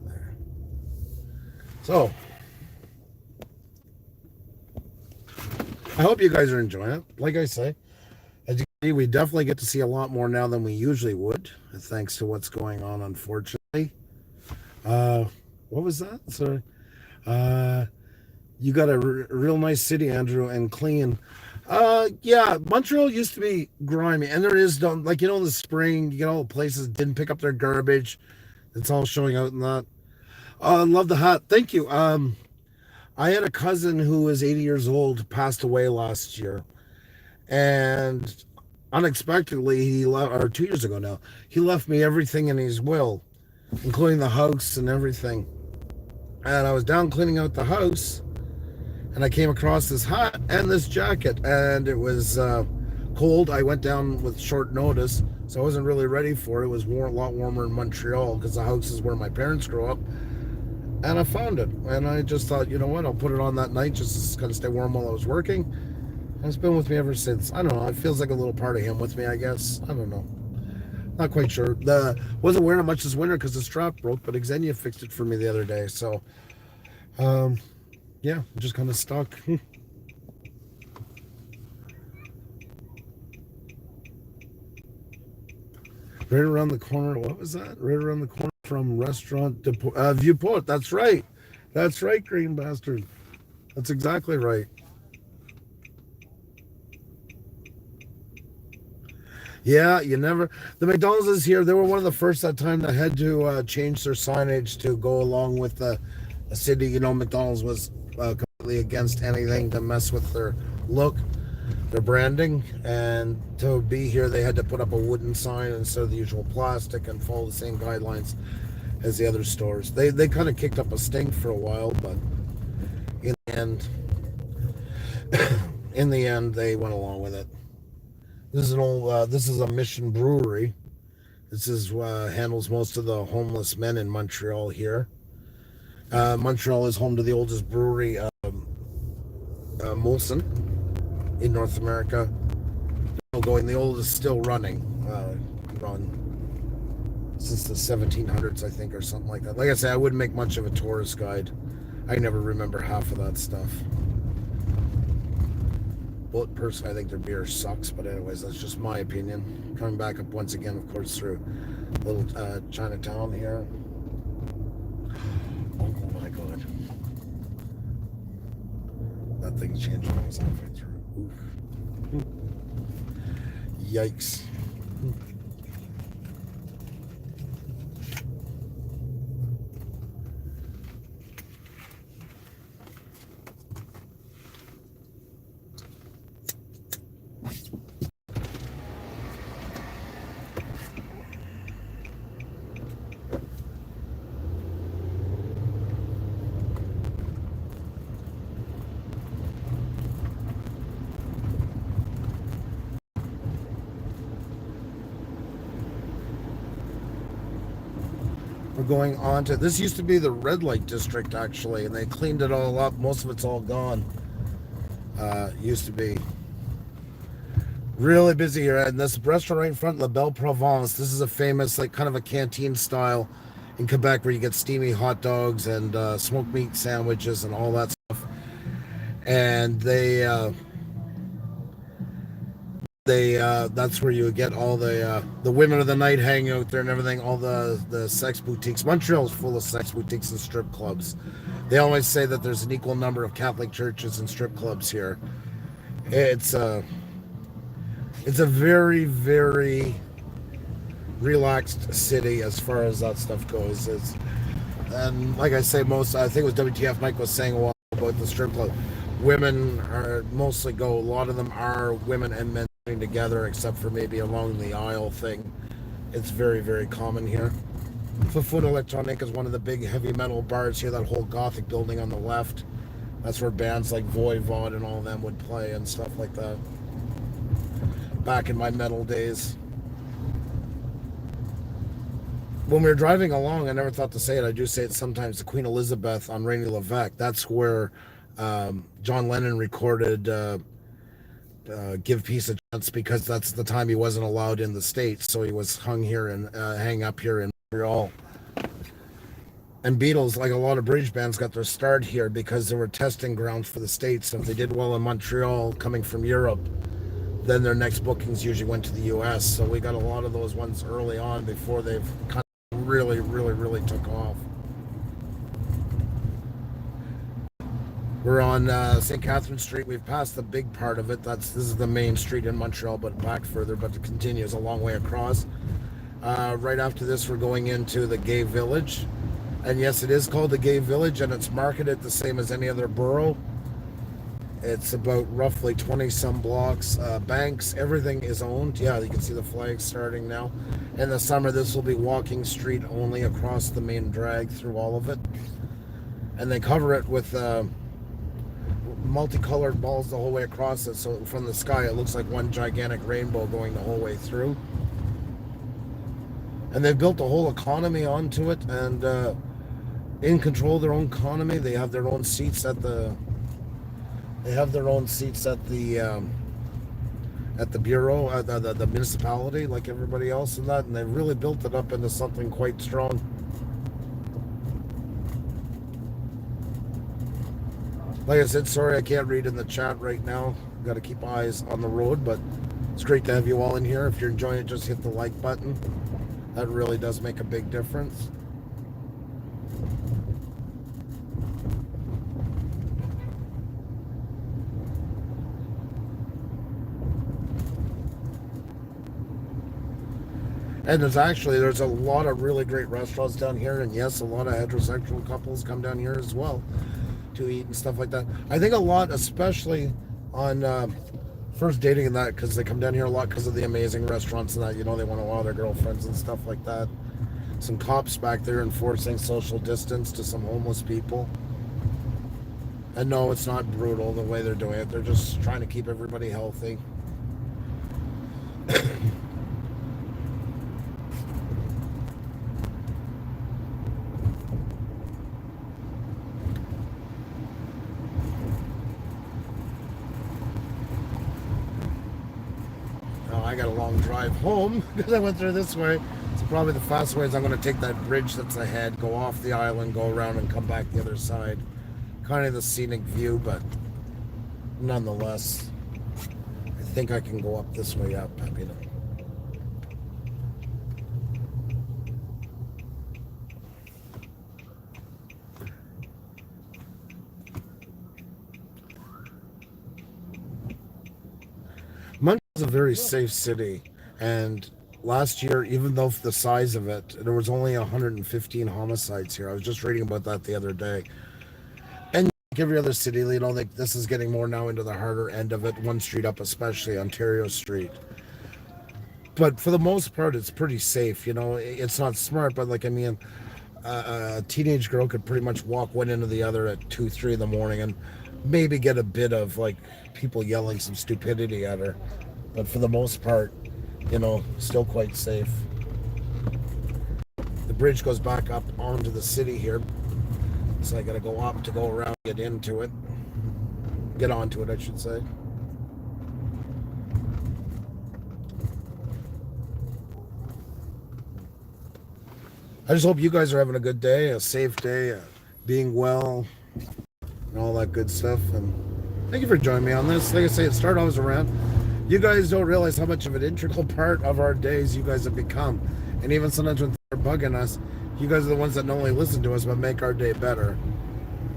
There. So, I hope you guys are enjoying it. Like I say, as you can see, we definitely get to see a lot more now than we usually would, thanks to what's going on, unfortunately. What was that? Sorry. You got a real nice city, Andrew, and clean. Yeah, Montreal used to be grimy, and there is, like, in the spring, you get all the places didn't pick up their garbage. It's all showing out in that. Love the hat. Thank you. I had a cousin who was 80 years old, passed away last year, and unexpectedly he left, or 2 years ago now, he left me everything in his will, including the house and everything. And I was down cleaning out the house, and I came across this hat and this jacket, and it was cold. I went down with short notice, so I wasn't really ready for it. It was a lot warmer in Montreal because the house is where my parents grew up. And I found it, and I just thought, you know what, I'll put it on that night just to kind of stay warm while I was working. And it's been with me ever since. I don't know, it feels like a little part of him with me, I guess. I don't know. Not quite sure. Wasn't wearing it much this winter because the strap broke, but Xenia fixed it for me the other day. So, yeah, I'm just kind of stuck. Right around the corner, what was that? Right around the corner from Restaurant Viewport. That's right. That's right, green bastard. That's exactly right. Yeah, you never. The McDonald's is here. They were one of the first that time that had to change their signage to go along with the city. McDonald's was completely against anything to mess with their look, their branding, and to be here they had to put up a wooden sign instead of the usual plastic and follow the same guidelines as the other stores. They kind of kicked up a stink for a while, but in the end they went along with it. This is a Mission brewery. This is handles most of the homeless men in Montreal here. Montreal is home to the oldest brewery, Molson, in North America. The oldest still running, since the 1700s, I think, or something like that. Like I said, I wouldn't make much of a tourist guide. I never remember half of that stuff. Well, personally, I think their beer sucks, but anyways, that's just my opinion. Coming back up once again, of course, through little Chinatown here. Oh my god. That thing changed when I was halfway through. Oof. Yikes. We're going on to, this used to be the red light district actually, and they cleaned it all up. Most of it's all gone. Used to be really busy here, and this restaurant right in front, La Belle Provence. This is a famous, like, kind of a canteen style in Quebec, where you get steamy hot dogs and smoked meat sandwiches and all that stuff. And they that's where you get all the women of the night hanging out there and everything. All the sex boutiques. Montreal's full of sex boutiques and strip clubs. They always say that there's an equal number of Catholic churches and strip clubs here. It's a it's a very, very relaxed city as far as that stuff goes. And like I say, I think it was WTF Mike was saying a while about the strip club. Women are mostly go. A lot of them are women and men together, except for maybe along the aisle thing. It's very, very common here. Foot Electronic is one of the big heavy metal bars here. That whole Gothic building on the left. That's where bands like Voivod and all of them would play and stuff like that. Back in my metal days. When we were driving along, I never thought to say it. I do say it sometimes. The Queen Elizabeth on Rainy Levesque. That's where John Lennon recorded "Give Peace a Chance," because that's the time he wasn't allowed in the States, so he was hang up here in Montreal. And Beatles, like a lot of British bands, got their start here because they were testing grounds for the States. And if they did well in Montreal, coming from Europe, then their next bookings usually went to the U.S. So we got a lot of those ones early on before they've kind of really, really, really took off. We're on St. Catherine Street. We've passed the big part of it. This is the main street in Montreal, but back further, but it continues a long way across. Right after this, we're going into the Gay Village. And yes, it is called the Gay Village, and it's marketed the same as any other borough. It's about roughly 20 some blocks. Banks, everything is owned. Yeah, you can see the flag starting now. In the summer, this will be walking street only across the main drag through all of it. And they cover it with multicolored balls the whole way across it. So from the sky, it looks like one gigantic rainbow going the whole way through. And they've built a whole economy onto it, and in control of their own economy. They have their own seats at the bureau, the municipality, like everybody else in that, and they've really built it up into something quite strong. Like I said, sorry I can't read in the chat right now. Got to keep eyes on the road, but it's great to have you all in here. If you're enjoying it, just hit the like button. That really does make a big difference. And there's a lot of really great restaurants down here, and yes, a lot of heterosexual couples come down here as well to eat and stuff like that. I think a lot, especially on first dating and that, because they come down here a lot because of the amazing restaurants and that, they want to wow their girlfriends and stuff like that. Some cops back there enforcing social distance to some homeless people. And no, it's not brutal the way they're doing it. They're just trying to keep everybody healthy. I got a long drive home because I went through this way. So probably the fastest way is I'm going to take that bridge that's ahead, go off the island, go around and come back the other side. Kind of the scenic view, but nonetheless, I think I can go up this way up. Montreal is a very safe city, and last year, even though the size of it, there was only 115 homicides here. I was just reading about that the other day. And like every other city, this is getting more now into the harder end of it. One street up, especially Ontario Street. But for the most part, it's pretty safe. It's not smart, but a teenage girl could pretty much walk one into the other at 2, 3 in the morning and maybe get a bit of people yelling some stupidity at her. But for the most part, still quite safe. The bridge goes back up onto the city here. So I gotta go up to go around, get onto it, I should say. I just hope you guys are having a good day, a safe day, being well, and all that good stuff. And thank you for joining me on this. Like I say, it started off as a rant. You guys don't realize how much of an integral part of our days you guys have become. And even sometimes when they're bugging us, you guys are the ones that not only listen to us, but make our day better.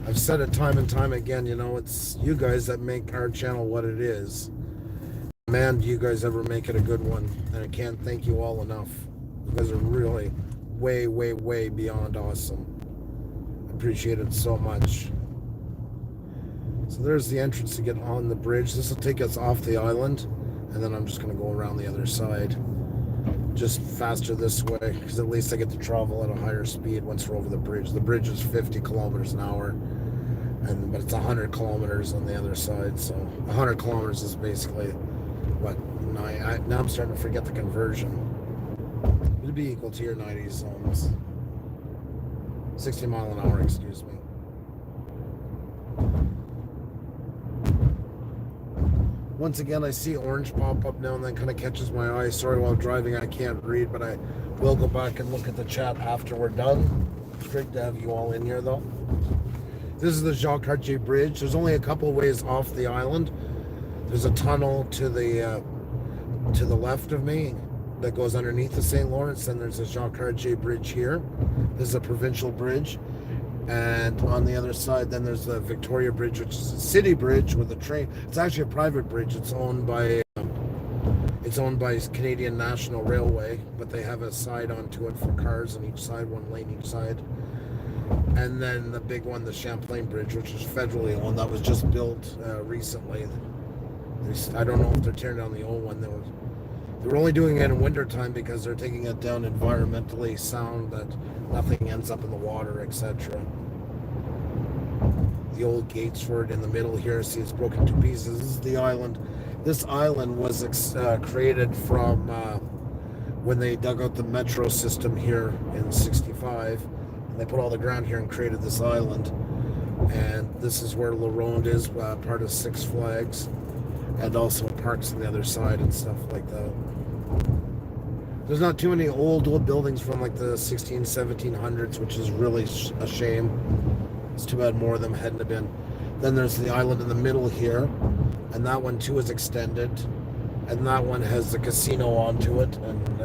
I've said it time and time again, it's you guys that make our channel what it is. Man, do you guys ever make it a good one. And I can't thank you all enough. You guys are really way, way, way beyond awesome. I appreciate it so much. So there's the entrance to get on the bridge. This will take us off the island, and then I'm just going to go around the other side. Just faster this way, because at least I get to travel at a higher speed once we're over the bridge. The bridge is 50 kilometers an hour, but it's 100 kilometers on the other side. So 100 kilometers is basically, what, now I'm starting to forget the conversion. It'd be equal to your 90 zones. 60 mile an hour, excuse me. Once again, I see orange pop up now and then, kind of catches my eye. Sorry, while driving I can't read, but I will go back and look at the chat after we're done. It's great to have you all in here, though. This is the Jacques Cartier Bridge. There's only a couple ways off the island. There's a tunnel to the left of me that goes underneath the St. Lawrence, and there's a Jacques Cartier Bridge here. This is a provincial bridge. And on the other side, then there's the Victoria Bridge, which is a city bridge with a train. It's actually a private bridge. It's owned by Canadian National Railway, but they have a side onto it for cars on each side, one lane each side. And then the big one, the Champlain Bridge, which is federally owned, that was just built recently. I don't know if they're tearing down the old one. They were only doing it in wintertime because they're taking it down environmentally sound, that nothing ends up in the water, etc. The old Gatesford in the middle here, see it's broken to pieces. This is the island. This island was created from when they dug out the metro system here in '65. And they put all the ground here and created this island. And this is where La Ronde is, part of Six Flags. And also parks on the other side and stuff like that. There's not too many old buildings from like the 1700s, which is really a shame. It's too bad more of them hadn't been. Then there's the island in the middle here, and that one too is extended, and that one has the casino onto it, and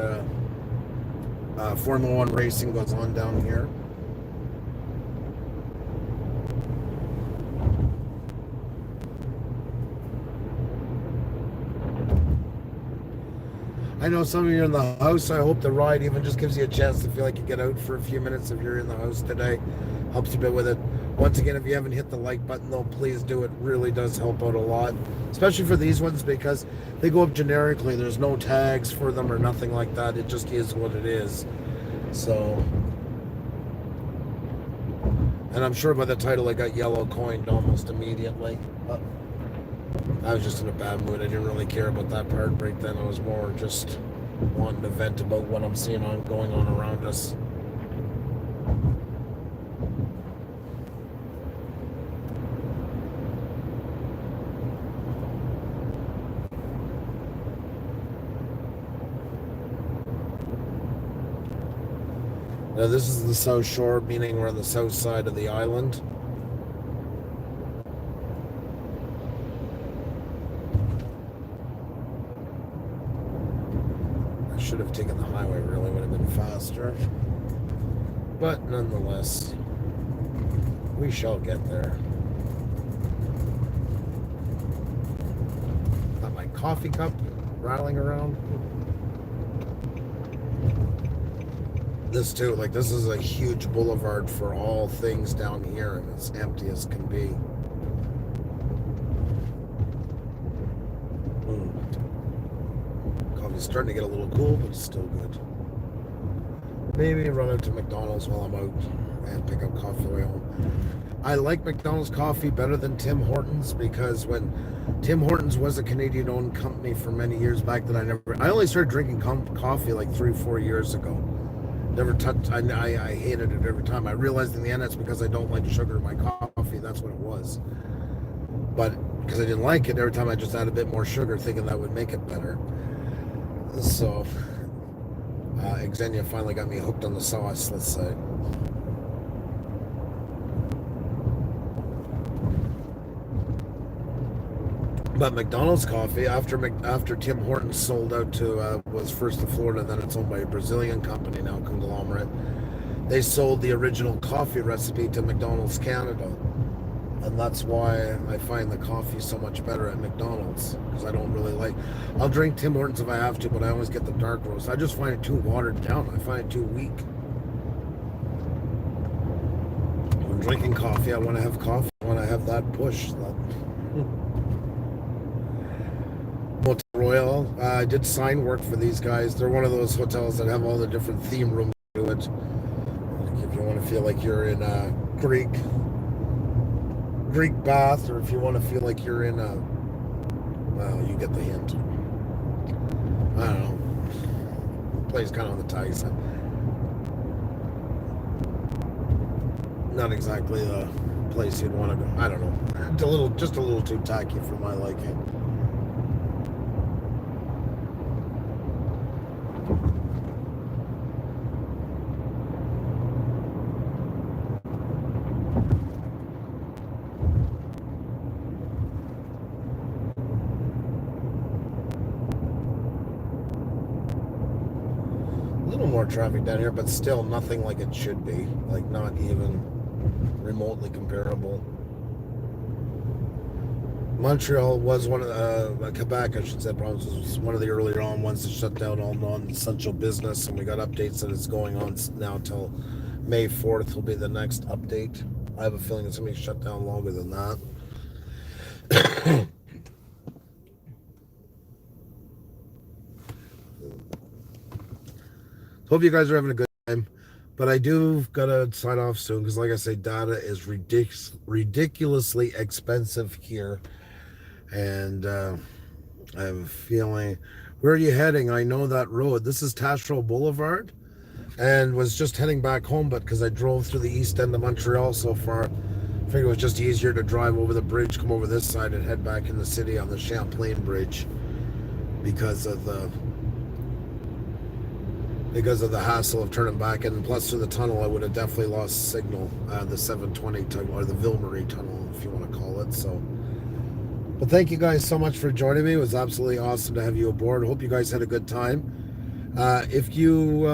Formula One racing goes on down here. I know some of you are in the house, so I hope the ride even just gives you a chance to feel like you get out for a few minutes if you're in the house today. Helps you a bit with it. Once again, if you haven't hit the like button, though, please do. It really does help out a lot, especially for these ones because they go up generically. There's no tags for them or nothing like that. It just is what it is. So, and I'm sure by the title I got yellow coined almost immediately. I was just in a bad mood. I didn't really care about that part right then. I was more just wanting to vent about what I'm seeing going on around us. Now this is the South Shore, meaning we're on the south side of the island. Should have taken the highway, really would have been faster, but nonetheless we shall get there. Got my coffee cup rattling around. This too, like this is a huge boulevard for all things down here, and it's empty as can be. It's starting to get a little cool, but it's still good. Maybe run out to McDonald's while I'm out and pick up coffee way home. I like McDonald's coffee better than Tim Hortons because when Tim Hortons was a Canadian-owned company for many years back, I only started drinking coffee like 3 or 4 years ago. Never touched. I hated it every time. I realized in the end it's because I don't like sugar in my coffee. That's what it was. But because I didn't like it, every time I just add a bit more sugar, thinking that would make it better. So Xenia finally got me hooked on the sauce, let's say. But McDonald's coffee, after Tim Hortons sold out to was first to Florida, then it's owned by a Brazilian company now, conglomerate. They sold the original coffee recipe to McDonald's Canada, and that's why I find the coffee so much better at McDonald's, because I don't really like. I'll drink Tim Hortons if I have to, but I always get the dark roast. I just find it too watered down. I find it too weak. When I'm drinking coffee, I want to have coffee. I want to have that push. Montreal. I did sign work for these guys. They're one of those hotels that have all the different theme rooms to it. Like if you want to feel like you're in a Greek bath, or if you want to feel like you're in a, well, you get the hint. I don't know. Place kind of on the tight side. Not exactly the place you'd want to go. I don't know. Just a little too tacky for my liking. More traffic down here, but still nothing like it should be. Like not even remotely comparable. Montreal was one of Quebec, I should say, was one of the earlier on ones to shut down all non-essential business, and we got updates that it's going on now till May 4th will be the next update. I have a feeling it's going to be shut down longer than that. Hope you guys are having a good time, but I do gotta sign off soon because, like I say, data is ridiculously expensive here, and I have a feeling. Where are you heading? I know that road. This is Taschereau Boulevard, and was just heading back home, but because I drove through the east end of Montreal so far, I figured it was just easier to drive over the bridge, come over this side, and head back in the city on the Champlain Bridge because of the hassle of turning back, and plus through the tunnel I would have definitely lost signal, the 720 tunnel, or the Ville-Marie tunnel if you want to call it. So, but thank you guys so much for joining me. It was absolutely awesome to have you aboard. Hope you guys had a good time. If you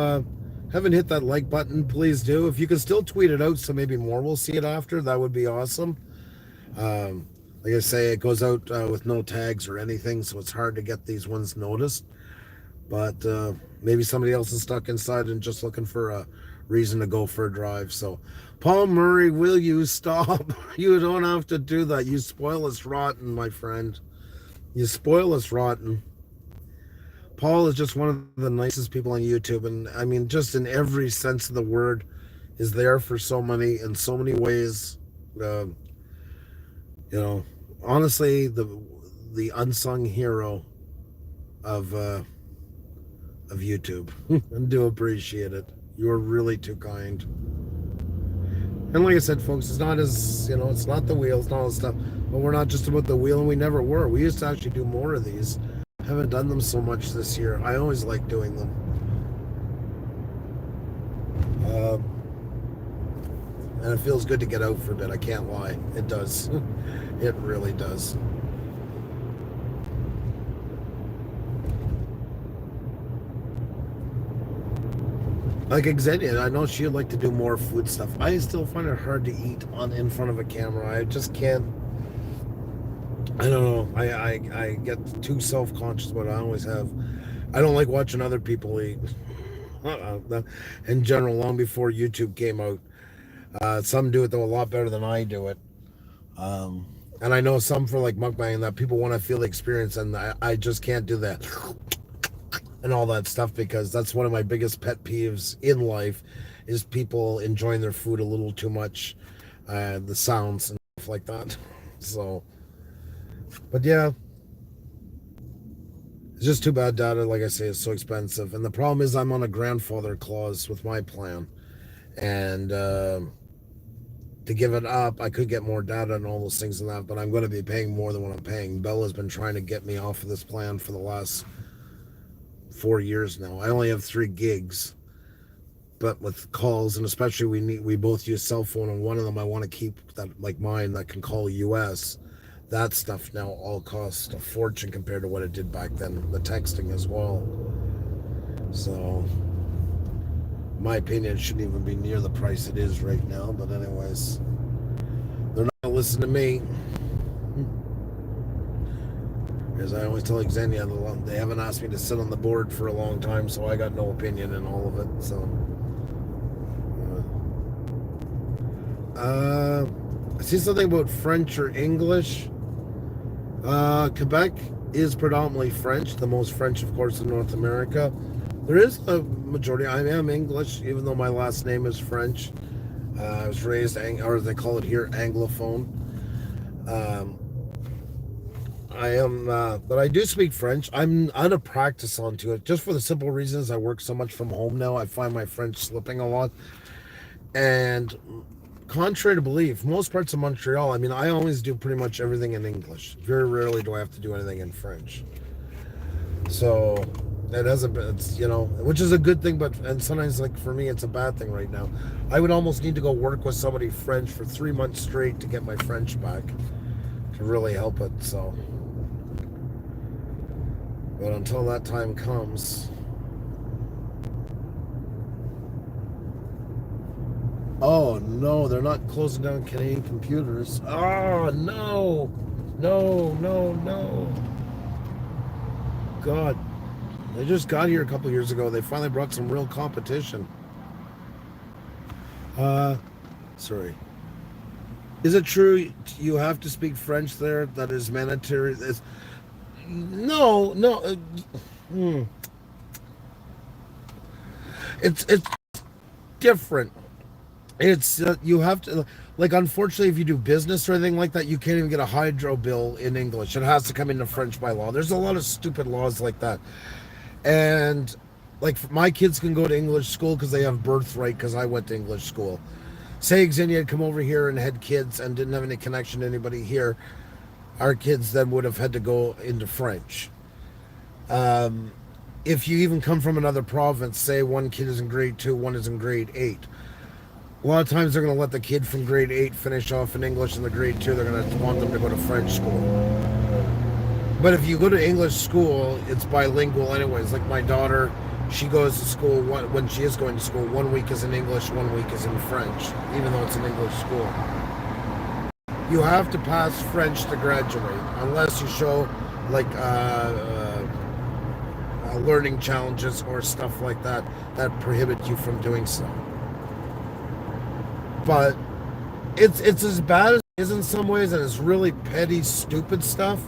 haven't hit that like button, please do. If you can still tweet it out so maybe more will see it after, that would be awesome. Like I say, it goes out with no tags or anything, so it's hard to get these ones noticed. But maybe somebody else is stuck inside and just looking for a reason to go for a drive. So, Paul Murray, will you stop? You don't have to do that. You spoil us rotten, my friend. You spoil us rotten. Paul is just one of the nicest people on YouTube, and I mean, just in every sense of the word, is there for so many in so many ways. Honestly, the unsung hero of YouTube. And do appreciate it. You're really too kind. And like I said, folks, it's not it's not the wheel, it's not all the stuff, but we're not just about the wheel, and we never were. We used to actually do more of these. I haven't done them so much this year. I always like doing them. And it feels good to get out for a bit. I can't lie. It does. It really does. Like Xenia, I know she'd like to do more food stuff. I still find it hard to eat in front of a camera. I just can't. I don't know. I get too self-conscious about it. I always have. I don't like watching other people eat. In general, long before YouTube came out. Some do it though a lot better than I do it. And I know some for like mukbang that people want to feel the experience, and I just can't do that and all that stuff, because that's one of my biggest pet peeves in life is people enjoying their food a little too much, the sounds and stuff like that. So, but yeah, it's just too bad data, like I say, is so expensive, and the problem is I'm on a grandfather clause with my plan, and to give it up, I could get more data and all those things and that, but I'm going to be paying more than what I'm paying. Bella's been trying to get me off of this plan for the last 4 years now. I only have 3 gigs, but with calls, and especially we both use cell phone, and one of them I want to keep that like mine that can call US. That stuff now all costs a fortune compared to what it did back then. The texting as well. So, in my opinion, it shouldn't even be near the price it is right now. But anyways, they're not gonna listen to me. As I always tell Xenia, they haven't asked me to sit on the board for a long time, so I got no opinion in all of it. So, I see something about French or English. Quebec is predominantly French, the most French, of course, in North America. There is a majority. I am English, even though my last name is French. I was raised, or as they call it here, Anglophone. I am, but I do speak French. I'm out of practice onto it, just for the simple reasons I work so much from home now. I find my French slipping a lot. And contrary to belief, most parts of Montreal, I mean, I always do pretty much everything in English. Very rarely do I have to do anything in French. So it has it's, which is a good thing, and sometimes, like, for me, it's a bad thing right now. I would almost need to go work with somebody French for 3 months straight to get my French back, to really help it, so. But until that time comes. Oh no, they're not closing down Canadian computers. Oh no, no. God, they just got here a couple years ago. They finally brought some real competition. Sorry. Is it true you have to speak French there? That is mandatory. No. It's different. It's you have to, like, unfortunately, if you do business or anything like that, you can't even get a hydro bill in English. It has to come into French by law. There's a lot of stupid laws like that, and like my kids can go to English school because they have birthright. Because I went to English school. Say Xenia had come over here and had kids and didn't have any connection to anybody here, our kids then would have had to go into French. If you even come from another province, say one kid is in grade 2, one is in grade 8. A lot of times they're going to let the kid from grade 8 finish off in English, and the grade 2 they're going to want them to go to French school. But if you go to English school, it's bilingual anyways. Like my daughter, she goes to school, when she is going to school, 1 week is in English, 1 week is in French, even though it's an English school. You have to pass French to graduate, unless you show like learning challenges or stuff like that that prohibit you from doing so. But it's as bad as it is in some ways, and it's really petty, stupid stuff.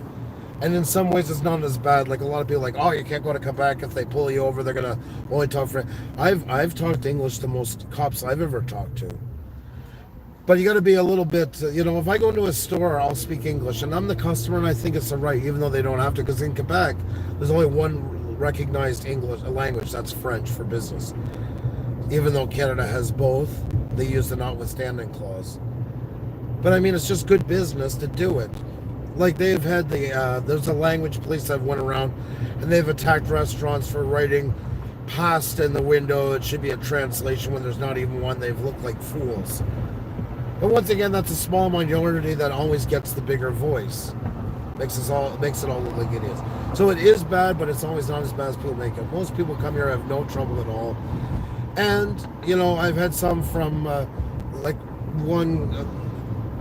And in some ways, it's not as bad. Like a lot of people, are like, oh, you can't go to Quebec. If they pull you over, they're gonna only talk French. I've talked English to most cops I've ever talked to. But you got to be a little bit, if I go into a store, I'll speak English, and I'm the customer, and I think it's a right, even though they don't have to, because in Quebec, there's only one recognized English language, that's French for business. Even though Canada has both, they use the notwithstanding clause. But I mean, it's just good business to do it. Like they've had there's a language police that went around, and they've attacked restaurants for writing pasta in the window. It should be a translation when there's not even one. They've looked like fools. But once again, that's a small minority that always gets the bigger voice. Makes it all look like it is. So it is bad, but it's always not as bad as people make it. Most people come here have no trouble at all. And, I've had some from,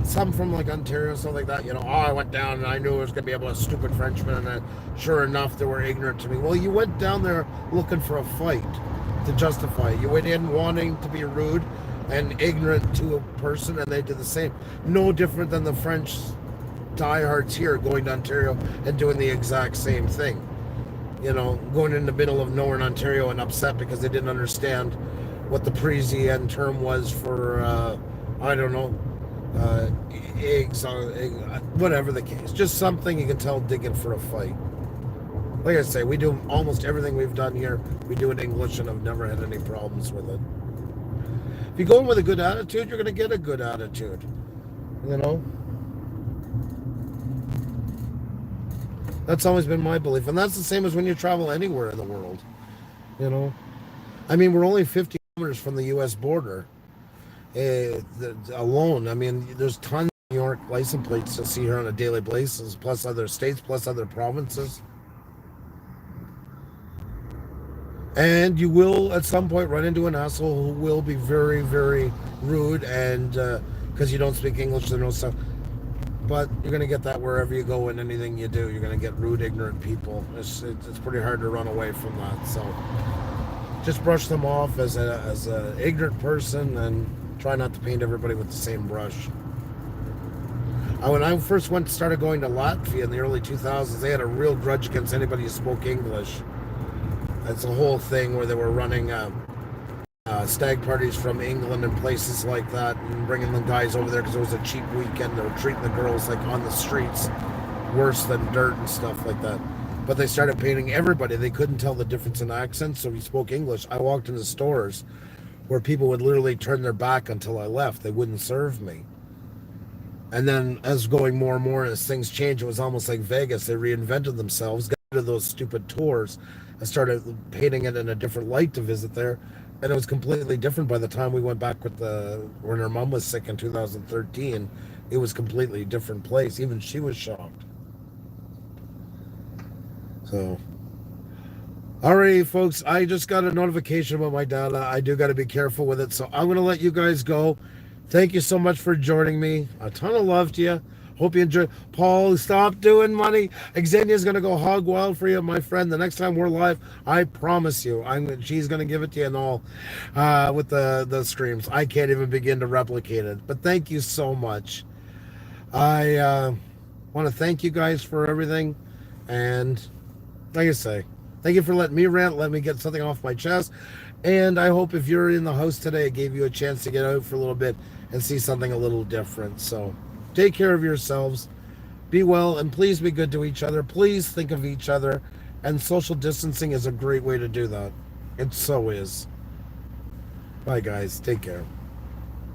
some from like Ontario, stuff like that. I went down and I knew it was going to be a stupid Frenchman, and then sure enough, they were ignorant to me. Well, you went down there looking for a fight to justify it. You went in wanting to be rude and ignorant to a person, and they did the same. No different than the French diehards here going to Ontario and doing the exact same thing. Going in the middle of nowhere in Ontario and upset because they didn't understand what the Parisian term was for, eggs, whatever the case. Just something you can tell digging for a fight. Like I say, we do almost everything we've done here, we do in English, and I've never had any problems with it. If you go in with a good attitude, you're going to get a good attitude. That's always been my belief. And that's the same as when you travel anywhere in the world. You know, I mean, we're only 50 kilometers from the U.S. border alone. I mean, there's tons of New York license plates to see here on a daily basis, plus other states, plus other provinces. And you will at some point run into an asshole who will be very, very rude, and because you don't speak English, they know stuff. But you're gonna get that wherever you go in anything you do. You're gonna get rude, ignorant people. It's pretty hard to run away from that. So just brush them off as a ignorant person, and try not to paint everybody with the same brush. When I first started going to Latvia in the early 2000s, they had a real grudge against anybody who spoke English. It's a whole thing where they were running stag parties from England and places like that, and bringing the guys over there because it was a cheap weekend. They were treating the girls like on the streets worse than dirt and stuff like that. But they started painting everybody. They couldn't tell the difference in accents, so we spoke English. I walked into stores where people would literally turn their back until I left. They wouldn't serve me. And then as going more and more as things changed, it was almost like Vegas. They reinvented themselves, got rid of those stupid tours, and started painting it in a different light to visit there. And it was completely different by the time we went back when her mom was sick in 2013. It was completely different place. Even she was shocked. So, alrighty, folks, I just got a notification about my data. I do got to be careful with it. So I'm going to let you guys go. Thank you so much for joining me. A ton of love to you. Hope you enjoy. Paul, stop doing money. Xenia's going to go hog wild for you, my friend. The next time we're live, I promise you, she's going to give it to you and all with the streams. I can't even begin to replicate it. But thank you so much. I want to thank you guys for everything. And like I say, thank you for letting me rant, let me get something off my chest. And I hope if you're in the house today, it gave you a chance to get out for a little bit and see something a little different. So take care of yourselves, be well, and please be good to each other. Please think of each other. And social distancing is a great way to do that. It so is. Bye, guys. Take care.